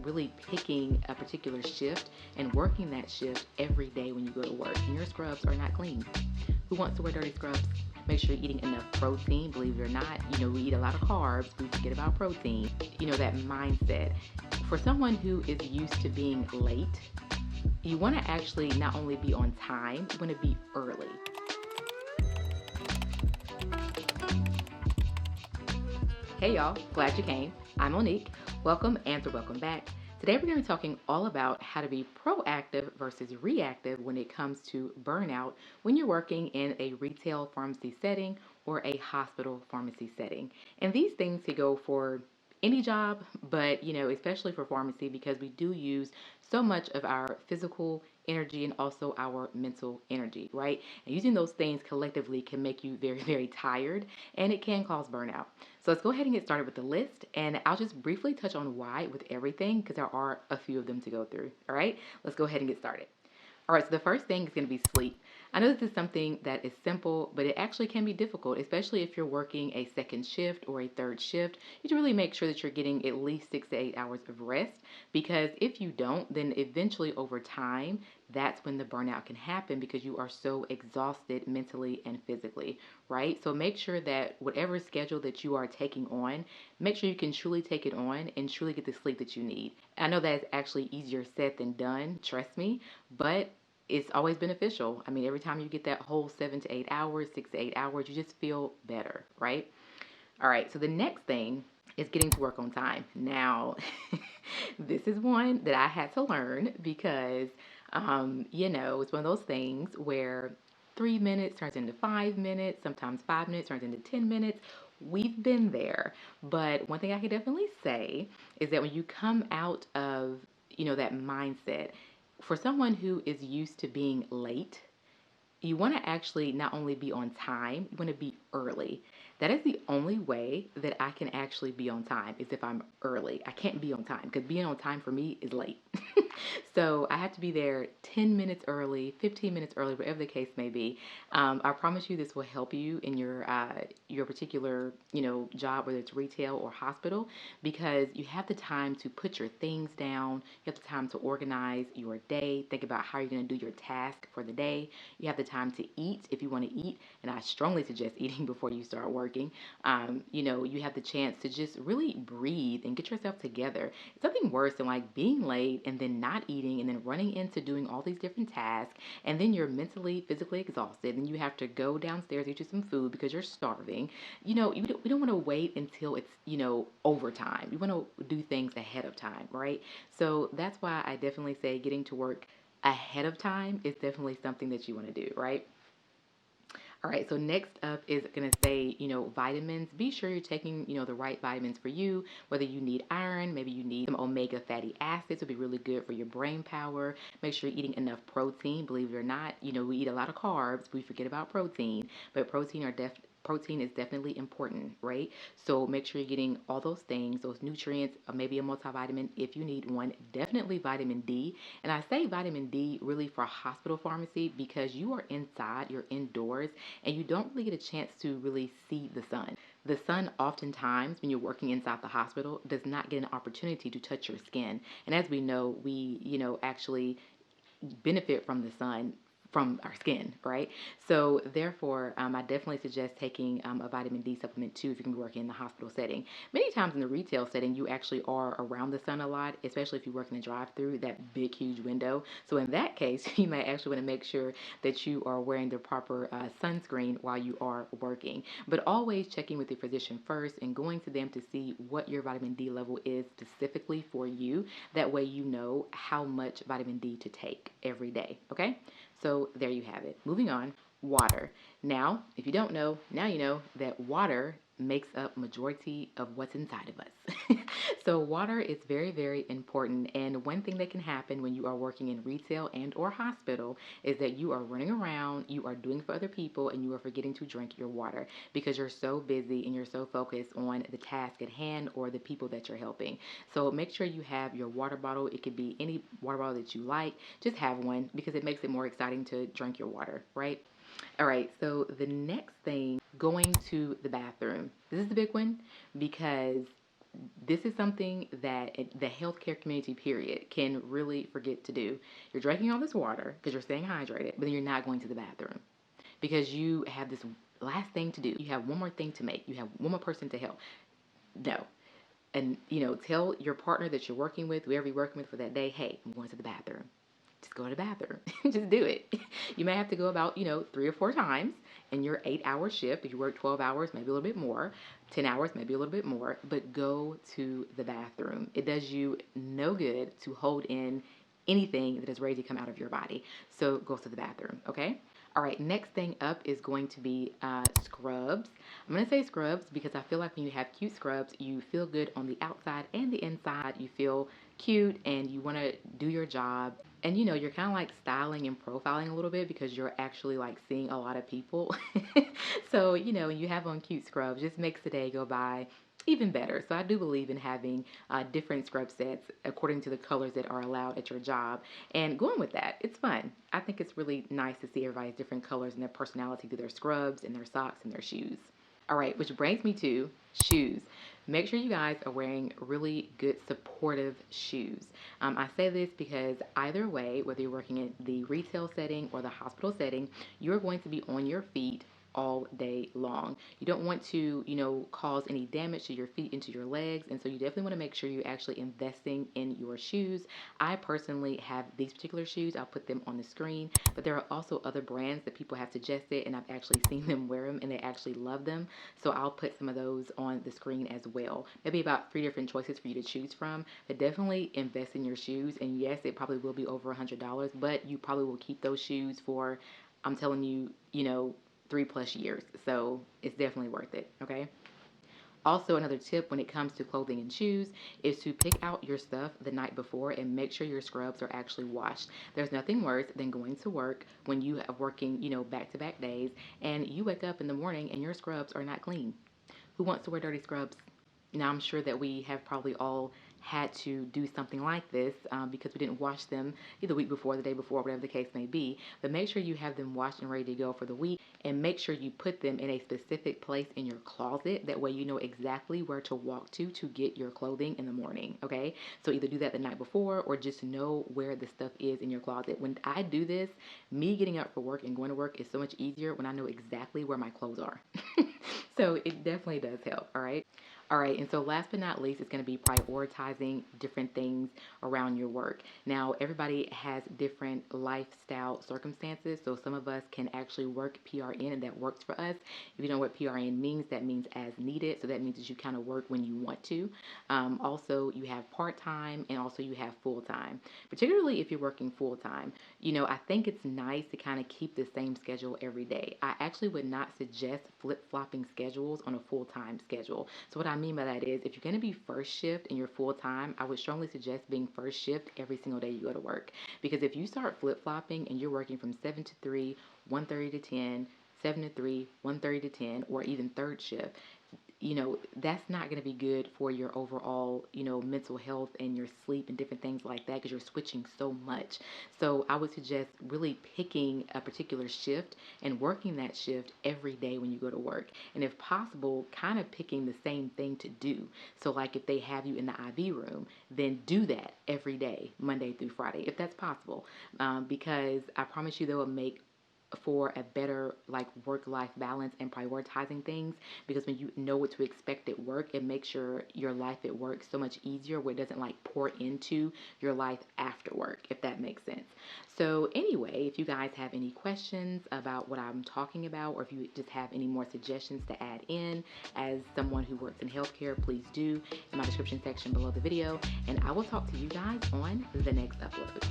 really picking a particular shift and working that shift every day when you go to work, and your scrubs are not clean. Who wants to wear dirty scrubs? Make sure you're eating enough protein. Believe it or not, we eat a lot of carbs. We forget about protein. That mindset. For someone who is used to being late, you want to actually not only be on time, you want to be early. Hey y'all, glad you came. I'm Monique. Welcome and welcome back. Today we're going to be talking all about how to be proactive versus reactive when it comes to burnout when you're working in a retail pharmacy setting or a hospital pharmacy setting. And these things could go for any job, but especially for pharmacy, because we do use so much of our physical energy and also our mental energy, right? And using those things collectively can make you very, very tired, and it can cause burnout. So let's go ahead and get started with the list, and I'll just briefly touch on why with everything because there are a few of them to go through. All right, let's go ahead and get started. All right, so the first thing is going to be sleep. I know this is something that is simple, but it actually can be difficult, especially if you're working a second shift or a third shift. You should really make sure that you're getting at least 6 to 8 hours of rest, because if you don't, then eventually over time, that's when the burnout can happen because you are so exhausted mentally and physically, right? So make sure that whatever schedule that you are taking on, make sure you can truly take it on and truly get the sleep that you need. I know that is actually easier said than done, trust me, but it's always beneficial. I mean, every time you get that whole 7 to 8 hours, 6 to 8 hours, you just feel better, right? All right, so the next thing is getting to work on time. Now, this is one that I had to learn because, it's one of those things where 3 minutes turns into 5 minutes, sometimes 5 minutes turns into 10 minutes. We've been there. But one thing I can definitely say is that when you come out of, that mindset, for someone who is used to being late, you want to actually not only be on time, you want to be early. That is the only way that I can actually be on time is if I'm early. I can't be on time because being on time for me is late. So I have to be there 10 minutes early, 15 minutes early, whatever the case may be. I promise you this will help you in your particular, job, whether it's retail or hospital, because you have the time to put your things down. You have the time to organize your day, think about how you're going to do your task for the day. You have the time to eat if you want to eat, and I strongly suggest eating before you start working. You have the chance to just really breathe and get yourself together. It's something worse than like being late and then not eating and then running into doing all these different tasks, and then you're mentally, physically exhausted, and you have to go downstairs, eat you some food because you're starving. We don't want to wait until it's, overtime. We want to do things ahead of time, right? So that's why I definitely say getting to work ahead of time is definitely something that you want to do, right? All right, so next up is going to say, vitamins. Be sure you're taking, the right vitamins for you, whether you need iron, maybe you need some omega fatty acids, would be really good for your brain power. Make sure you're eating enough protein. Believe it or not, we eat a lot of carbs. We forget about protein, but protein is definitely important, right? So make sure you're getting all those things, those nutrients, maybe a multivitamin if you need one, definitely vitamin D. And I say vitamin D really for hospital pharmacy because you are inside, you're indoors, and you don't really get a chance to really see the sun. The sun oftentimes, when you're working inside the hospital, does not get an opportunity to touch your skin. And as we know, we, actually benefit from the sun from our skin, right? So therefore, I definitely suggest taking a vitamin D supplement too if you can be working in the hospital setting. Many times in the retail setting, you actually are around the sun a lot, especially if you work in a drive-through, that big, huge window. So in that case, you may actually want to make sure that you are wearing the proper sunscreen while you are working. But always checking with your physician first and going to them to see what your vitamin D level is specifically for you. That way you know how much vitamin D to take every day, okay? So there you have it. Moving on, water. Now, if you don't know, now you know that water makes up majority of what's inside of us. So water is very, very important. And one thing that can happen when you are working in retail and or hospital is that you are running around, you are doing for other people, and you are forgetting to drink your water because you're so busy and you're so focused on the task at hand or the people that you're helping. So make sure you have your water bottle. It could be any water bottle that you like. Just have one because it makes it more exciting to drink your water, right? All right, so the next thing, going to the bathroom. This is the big one because this is something that the healthcare community, period, can really forget to do. You're drinking all this water because you're staying hydrated, but then you're not going to the bathroom because you have this last thing to do. You have one more thing to make. You have one more person to help. No. And, tell your partner that you're working with, whoever you're working with for that day, hey, I'm going to the bathroom. Just go to the bathroom. Just do it. You may have to go about, 3 or 4 times in your 8-hour shift. If you work 12 hours, maybe a little bit more. 10 hours, maybe a little bit more. But go to the bathroom. It does you no good to hold in anything that is ready to come out of your body. So go to the bathroom, okay? All right, next thing up is going to be scrubs. I'm going to say scrubs because I feel like when you have cute scrubs, you feel good on the outside and the inside. You feel cute and you want to do your job. And you're kind of like styling and profiling a little bit because you're actually like seeing a lot of people. So, you have on cute scrubs, just makes the day go by even better. So I do believe in having different scrub sets according to the colors that are allowed at your job and going with that. It's fun. I think it's really nice to see everybody's different colors and their personality through their scrubs and their socks and their shoes. All right, which brings me to shoes. Make sure you guys are wearing really good supportive shoes. I say this because either way, whether you're working in the retail setting or the hospital setting, you're going to be on your feet all day long. You don't want to, cause any damage to your feet, into your legs, and so you definitely want to make sure you're actually investing in your shoes. I personally have these particular shoes. I'll put them on the screen, but there are also other brands that people have suggested, and I've actually seen them wear them, and they actually love them, so I'll put some of those on the screen as well. Maybe about 3 different choices for you to choose from, but definitely invest in your shoes, and yes, it probably will be over $100, but you probably will keep those shoes for, I'm telling you, 3+ years. So it's definitely worth it, okay? Also, another tip when it comes to clothing and shoes is to pick out your stuff the night before and make sure your scrubs are actually washed. There's nothing worse than going to work when you are working, back-to-back days, and you wake up in the morning and your scrubs are not clean. Who wants to wear dirty scrubs? Now, I'm sure that we have probably all had to do something like this because we didn't wash them either the week before, the day before, whatever the case may be. But make sure you have them washed and ready to go for the week, and make sure you put them in a specific place in your closet. That way you know exactly where to walk to get your clothing in the morning, okay? So either do that the night before or just know where the stuff is in your closet. When I do this, me getting up for work and going to work is so much easier when I know exactly where my clothes are. So it definitely does help, all right? All right, and so last but not least, it's going to be prioritizing different things around your work. Now, everybody has different lifestyle circumstances, so some of us can actually work PRN, and that works for us. If you know what PRN means, that means as needed, so that means that you kind of work when you want to. Also, you have part-time, and also you have full-time. Particularly if you're working full-time, I think it's nice to kind of keep the same schedule every day. I actually would not suggest flip-flopping schedules on a full-time schedule. So what I mean by that is if you're going to be first shift and you're full-time, I would strongly suggest being first shift every single day you go to work. Because if you start flip-flopping and you're working from 7 to 3, 1:30 to 10, 7 to 3, 1:30 to 10, or even third shift, that's not going to be good for your overall, mental health and your sleep and different things like that because you're switching so much. So I would suggest really picking a particular shift and working that shift every day when you go to work. And if possible, kind of picking the same thing to do. So like if they have you in the IV room, then do that every day, Monday through Friday, if that's possible. Because I promise you they will make for a better work-life balance and prioritizing things, because when you know what to expect at work, it makes your life at work so much easier where it doesn't pour into your life after work, if that makes sense. So anyway, if you guys have any questions about what I'm talking about, or if you just have any more suggestions to add in as someone who works in healthcare, please do in my description section below the video, and I will talk to you guys on the next upload.